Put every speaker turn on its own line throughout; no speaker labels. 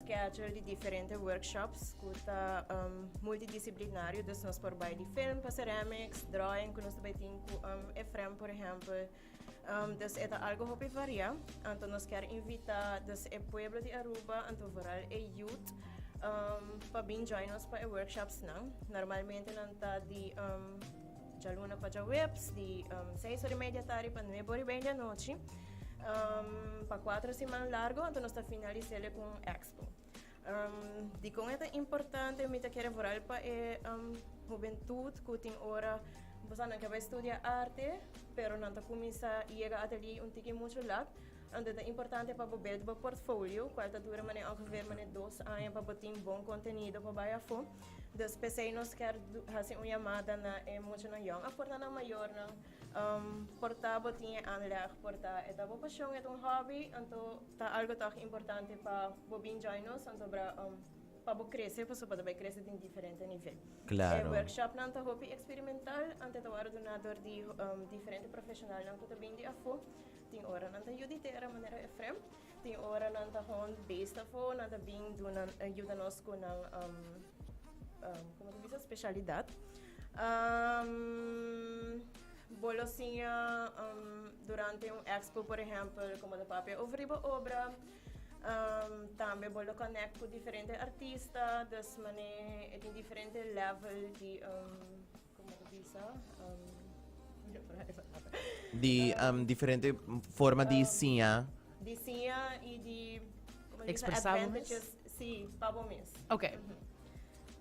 schedule de diferentes workshops que tá multidisciplinário, dus nós por baile de film, para ceramics, drawing, que nós também tem Efrem, por exemplo. Dus é algo que varia. Então nós queremos invitar o pueblo de Aruba, então varal youth, para vir join nos para workshops não. Normalmente não tá de já luna para já webs de 6:30 da tarde para 9:30 da noite. Para 4 semanas largo, então nós está finalizando com expo. De como é importante, eu quero falar para a juventude que tem hora, você não quer estudar arte, mas não está começar a chegar até tique muito lá. Então é importante para build o portfólio, qual dura ongeveer 2 anos para ter bom conteúdo para baixar fome. Dus PC nós quer fazer uma chamada na muito na young, a porta na maior na portável tinha anleg, porta é da boa paixão, é hobby, então tá algo tão importante para bobin join nós, então para crescer, para poder crescer em diferentes níveis.
Claro.
Workshop não tá hobby experimental, ante tá hora donador de diferentes profissionais não tá bem de afo, tem hora não tá ajuda maneira Efrem, tem hora não tá com base afo, não tá bem ajuda nós com como tu diz, especialidade. Bolosinha durante expo, por exemplo, como da papel ouvriba obra, também bolo connect com diferentes artistas, das maneira tem diferentes level de como tu diz,
de diferente forma de sinha.
de sinha e de
advantages,
sim, para o mês.
Okay.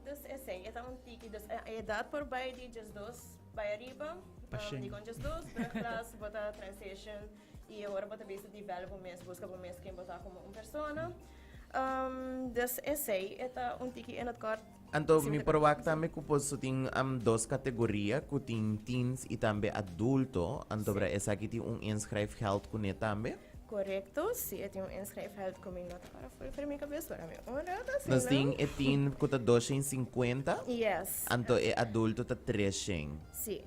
Dus é um tique, dus a idade por baixo de just 2 by arriba, de com just 2, class, bota transition e agora bota base develop o mês, busca o mês quem botar como uma pessoa. Dus é um tique en het kort.
Então, me provoca também que posso ter 2 categorias, que tem teens e também adulto. Então, para essa aqui tem inschrijfgeld com também.
Correcto, sim, eu tenho inschrijfgeld com minha nota para fora minha cabeça, para minha hora,
Nós temos teen que está 250.
Yes.
Então, adulto está 300.
Sim,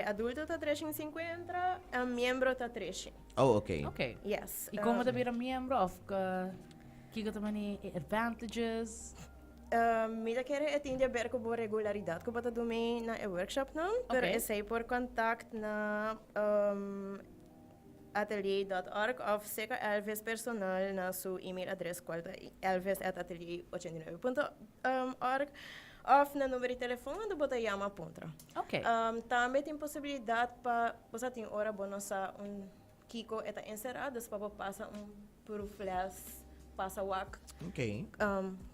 adulto está 350, membro está 300.
Oh, ok.
Okay.
Yes.
E como também membro of que também advantages.
Mida quer atender ver com boa regularidade, que bota dormir na workshop não,
Okay.
pero é por contact na Ateliers.org of zeker Elvis personal na seu e-mail adres qual é elvis@ateliers89.org of na número de telefone do bota chama pontra.
Okay.
Também tem possibilidade para você tem hora bonosa kiko eta encerrado para passar por flash passa wak.
Ok.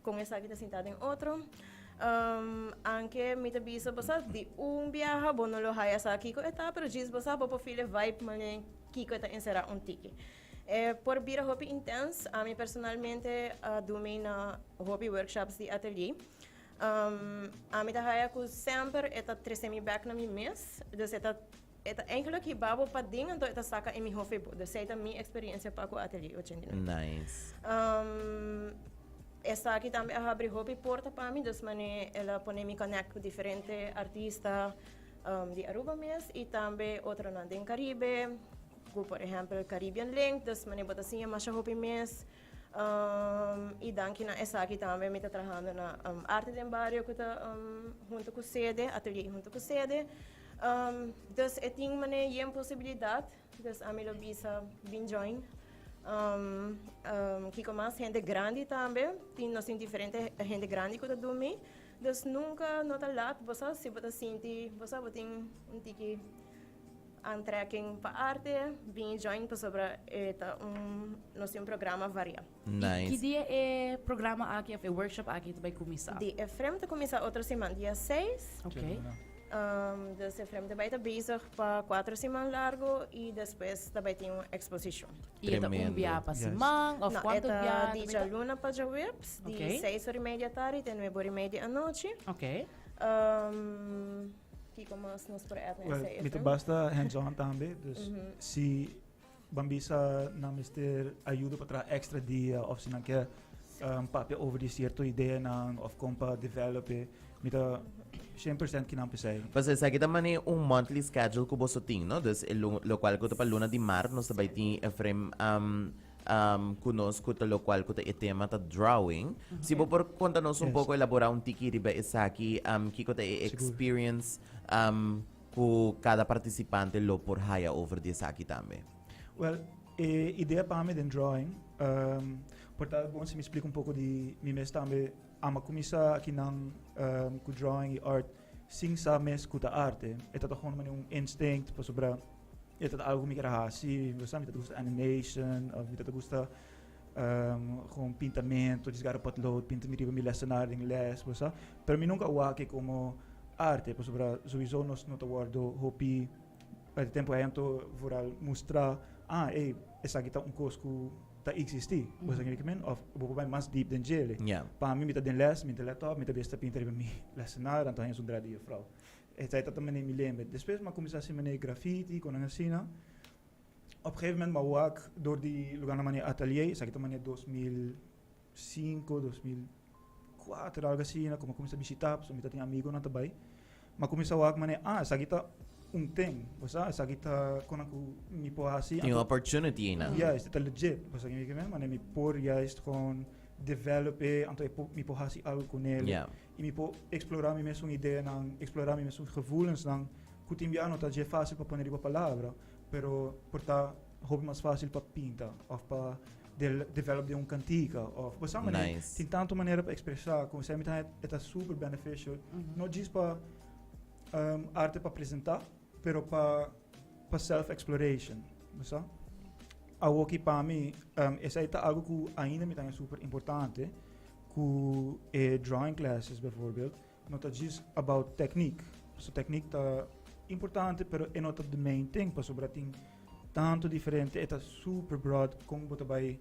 Com essa aqui está sentada em outro. Anche mi tabisa basa di viaja bono lo haya sa kiko eta pero diz basa popo filho vibe mane kiko eta encerrar tiki. Por bira hobby intense, a mim personalmente domina hobby workshops de atelier. A mim da haya ku sempre eta 3 back na mi mês, dus eta eigenlijk que babo para ding então eta saca em mi hobby, dus eta minha experiência para o atelier hoje.
Nice.
Essa aqui também abre hobby porta para mim, dus ela põe me connect com diferentes artistas de Aruba mesmo e também outra na do Caribe, como por exemplo Caribbean Link, dus bota assim mais hobby mesmo. E danke na essa aqui também me está trabalhando na arte de barrio que está junto com sede, ateliê junto com sede. Dus eu tenho uma possibilidade, dus a mim lo bisa bem join. Que com mais gente grande também, tem nós tem diferente gente grande que está dormindo, dus nunca nota lá, você se você sente, você tem tique trekking para arte, bem join para sobre nós tem programa variado.
Nice.
Que dia é programa aqui, é workshop aqui vai começar?
De Efrem te começar outra semana, dia 6.
Okay.
Dus Efrem também está bezig para 4 semanas largo e depois também tem uma exposição.
E ito biya pa si Mang, of quanto biya?
Di luna pa ja webs, di 6:30 da tarde até 9:30 da noite.
Okay.
Kiko mas nos por eten
Well, mito basta hands-on também, dus se bambisa na mister ajuda para extra dia of se não quer papel over die certo ideia não of compa developer, mito 100% que não precisa.
Mas essa aqui também é monthly schedule que você tem, não? Dus lo qual que para luna de mar nós também tem Efrem conosco lo cual kuta e tema ta drawing. Si po por contanos un poco elaborar un tiki riba isaki kiko ta experience ku cada participante lo por haya over di isaki tambe.
Well, ideia para mim de drawing, portanto, bom se me explica pouco de mim mesmo também, ama começar aqui com drawing e art, sim sa mes com a arte, é tá gewoon um instinct para sobre, é tá algo que me quer assim, você sabe, me tá gosta animation, me tá gosta gewoon pintamento, desgar o potlood, pinta me riba me lecionar em inglês, você sabe, pero mim nunca o aqui como arte, para sobre, sowieso nós não tá guardo hopi, para tempo é então voor mostrar essa aqui tá coisa que existe, você sabe que men of vou vai mais deep than jele. Para mim me tá den les, me tá laptop, me tá besta pintar me lecionar, então é um dradia frau. Essa aí tá também me lembra. Depois mas começar a fazer graffiti com a cena. Op een gegeven moment maar ook door die lugar na mania Ateliers, essa aqui também 2005, 2004 algo assim, como comecei a visitar, so me tá tem amigo na também. Mas começou a mania, essa aqui tá thing, basta essa aqui tá quando me pôr assim.
Tem opportunity na.
Juist, het is legit. Basta que me maar me pôr juist gewoon developen, então me pôr assim algo com ele. E me pôr explorar me mesmo ideia, explorar me mesmo gevoelens, que o timbiano tá já fácil para poner uma palavra, pero porta hobby mais fácil para pintar, ou para develop uma cantiga, ou basta maneira. Tem tanto maneira para expressar, como você me tá é super beneficial, não diz para arte para apresentar, pero para self-exploration, basta? Algo que para mim, essa é algo que ainda me é super importante, que drawing classes, bijvoorbeeld, não tá diz about technique. So technique tá importante, pero é not the main thing, para sobre tem tanto diferente, é super broad, como você vai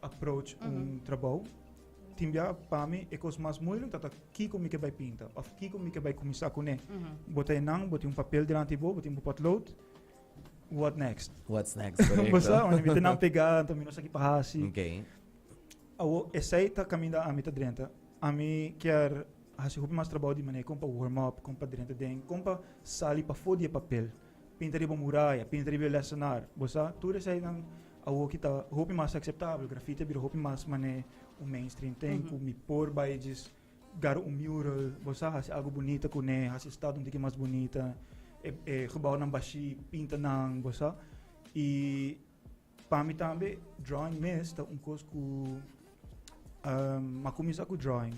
approach trabalho. Timbia para mim é coisa mais moeilijk dat aqui como que vai pintar, of aqui como que vai começar com né. Botei botei papel diante de você, botei potlood. What next?
What's next?
Basta, onde me tenho pegar, então me não sei para assim.
Okay.
Essa aí tá caminhando a mim tá dentro. A mim quer assim roupa mais trabalho de maneira como para warm up, como para dentro de, como para sair para fora de papel. Pintar riba muralha, pintar riba lecionar. Basta, tudo isso aí não algo que tá roupa mais aceitável, grafite vira roupa mais maneira o mainstream tem que me pôr by diz gar mural, você assim algo bonito com né, assim estado um pouco mais bonita, gebouw ng bashi, pinta ng você e para mim também drawing mesmo coisa que mas começar com drawing,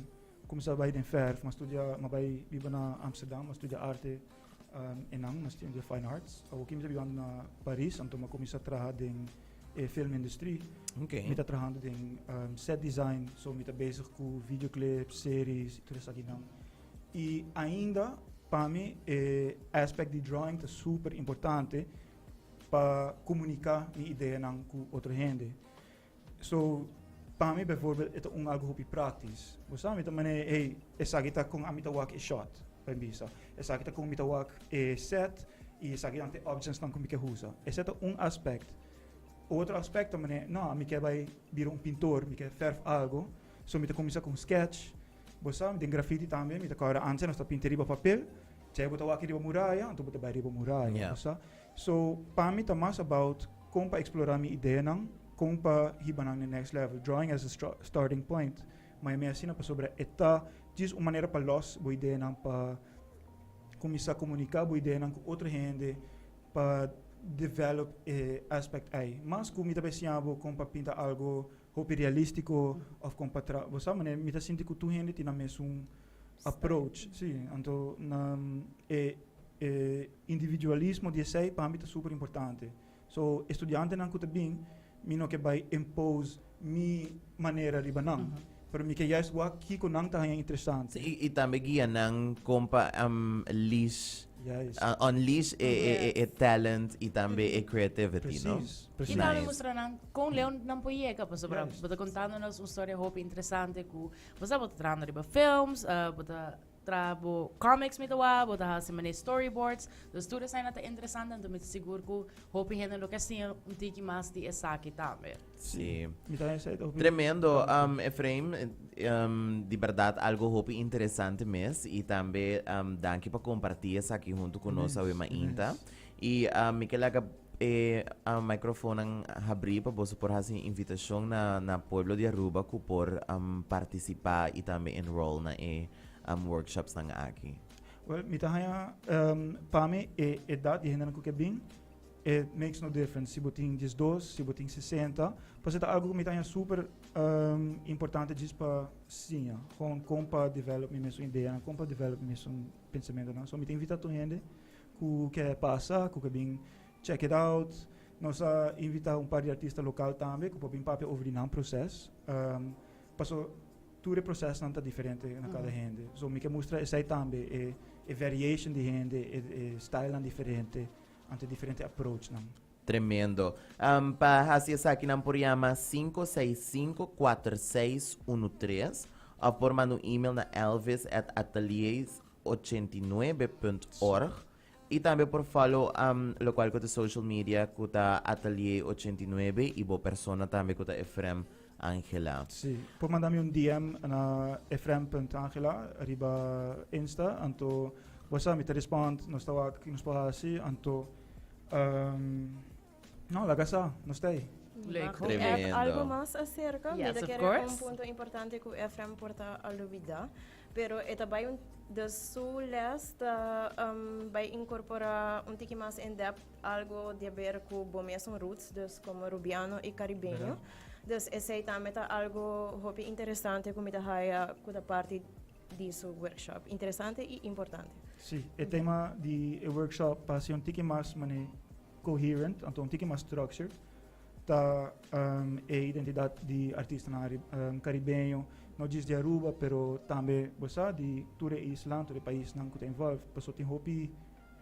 começar by den verf, mas estudar, mas vai viver na Amsterdam, mas estudar arte mas estudar fine arts, ou que me viver na Paris, então mas começar a trabalhar em filmindustrie.
Okay.
Me tá trabalhando em set design, so me tá bezig com videoclips, séries, tudo isso aqui não. E ainda, para mim, aspecto de drawing tá super importante para comunicar minha ideia com outra gente. So, para mim, bijvoorbeeld, é algo que practice. Você sabe, também essa aqui tá com a minha work shot, para mim, essa aqui tá com a minha work set e essa aqui tem options não como que usa. Esse é aspecto. Outro aspecto também, não, me quer vai vir pintor, me quer fazer algo, so me tá começar com sketch, você sabe, tem graffiti também, me tá agora antes nós tá pintar riba papel, já botar aqui riba muralha, então botar vai riba muralha, você sabe. So, para mim tá mais about como para explorar minha ideia não, como para ir para o next level, drawing as a starting point, mas me ensina para sobre eta, diz uma maneira para los boa ideia não para começar a comunicar boa ideia não com outra gente, para develop aspect aí, mas como me tá pensando como para pintar algo hope realístico ou como para você sabe, me tá sentindo que tu gente tem na mesmo approach, sim, então individualismo de sei para mim tá super importante. So estudante não que bem, me não que vai impose mi maneira de banang, pero me que juist wat kiko nang tá interessante.
E também guia nang compa leash. Unleash talent e também creativity, não?
E também mostrando com Leon não podia que para sobre, bota contando-nos uma história hope interessante que você bota trando riba films, bota trabo comics mit wa, bota assim mané storyboards, dos tudo sai nata interessante, então me seguro que hope gente lo que assim tiki mais de essa aqui também.
Sim. Tremendo, Efrem, de verdade algo hope interessante mesmo e também danke para compartilhar isso aqui junto conosco a Inta. E me queria microphone ang habri pa boso por hasi invitasyon na pueblo de Aruba ko por participar e também enroll na workshops ng aki.
Well, mitahaya pame edad e hendan ko kebing. It makes no difference se boting 12, se boting 60. Pois é algo que me super importante diz para sim, com para develop mesmo ideia, com para develop mesmo pensamento, não. So me invita a gente que quer passar, que bem check it out. Nós invita par de artistas local também, que podem papel over o processo. Passou todo o processo não tá diferente na cada gente. So me quer mostrar essa também é variation de gente, é style diferente. Ante diferente approach não.
Tremendo. Para hacer essa aqui não por chama 565-4613 ou por mandar um e-mail na elvis@ateliers89.org e também por follow local com social media com a Atelier89 e boa persona também com a Efrem Angela.
Sim. Por mandar-me DM na Efrem.Angela arriba Insta, anto você me responde, nós estamos aqui nos países, anto não, lá gasta, não está aí.
Tremendo.
Algo mais acerca,
Yes,
me
of
quer
course.
ponto importante que o Efrem porta a lubida, pero esta vai de sua lista vai incorporar tiki mais in depth algo de ver com o mesmo roots, dus como rubiano e caribenho. Dus esse também tá algo hopi interessante como da haia com a parte disso workshop, interessante e importante.
Sim, o tema de workshop passa tiki mais coherent, então tiki mais structured. A identidade de artista caribenho, não diz de Aruba, pero também você de todo o Islã, todo o país não que envolve, pessoa tem hopi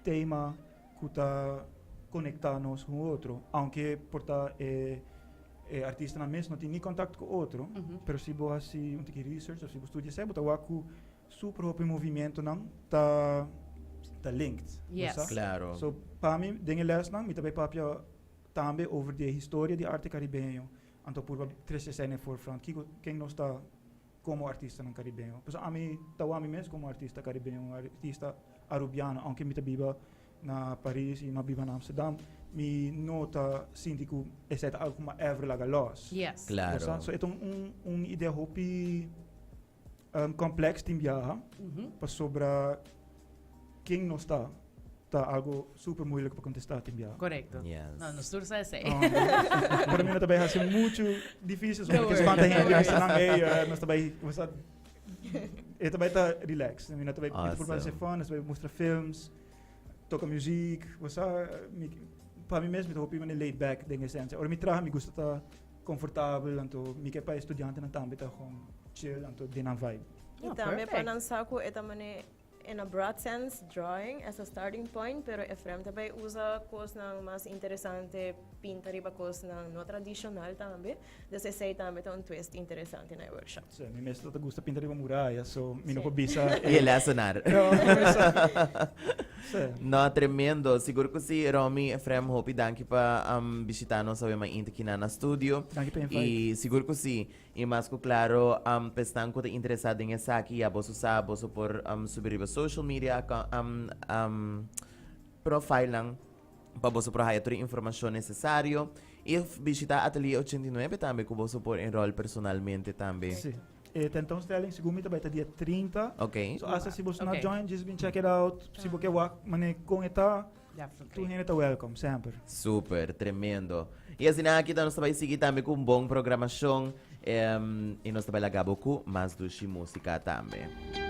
tema que está conectar-nos com o outro, aunque porta artista na mesa não tem nem contato com o outro, pero se você tem research, se você estuda isso, você vai com super hopi movimento não tá linked.
Yes.
Claro.
So para mim, dengue les não, me também papia também over de história de arte caribenho, então por 360 no forefront, quem não está como artista no caribenho. Pois a mim, tawa mim mesmo como artista caribenho, artista arubiano, aunque me biba na Paris e me biba na Amsterdam, me nota sinto que esse é algo como ever laga loss.
Yes.
Claro.
So é ideia hopi complexo de viajar, para sobre quem não está. Tá algo super moeilijk para contestar também.
Correcto.
Yes.
No, nos tours é assim.
Para mim também vai ser muito difícil, porque se mantém nós também também tá relax. Nós também por fazer fun, nós também mostrar filmes, toca música, você para mim mesmo eu hope laid back dentro essência. Ora me traz, me gusta tá confortável, então me que para estudante não também tá com chill, então de na vibe.
E também para lançar com esta maneira in a broad sense, drawing as a starting point, pero Efrem também usa coisas mais interessantes, pinta riba coisas não tradicional também. Desse sei também tem twist interessante na workshop.
Sim, me mesmo tá gusta pintar riba muralha, so me não cobiça.
E ele assinar. No, tremendo. Siguro que si Romy, Efrem, hope danke pa visitar nós sabe mais aqui na studio.
Danke pa
E seguro que si, e mais que claro, pestan ko te interessado em essa aqui, a boso sa, boso por subir a social media, profile lang, para boso por haya toda informação necessário. E visitar Atelier 89 também, que boso por enroll personalmente também.
Sim. Tentoonstelling, segunda vai estar dia 30.
Ok.
So asa se você não
Okay.
join, just been check it out. Se você quer mané com eta, tu
Definitely.
ainda tá welcome sempre.
Super, tremendo. E assim aqui nós também seguir também com bom programação e nós também lagabo com mais do música também.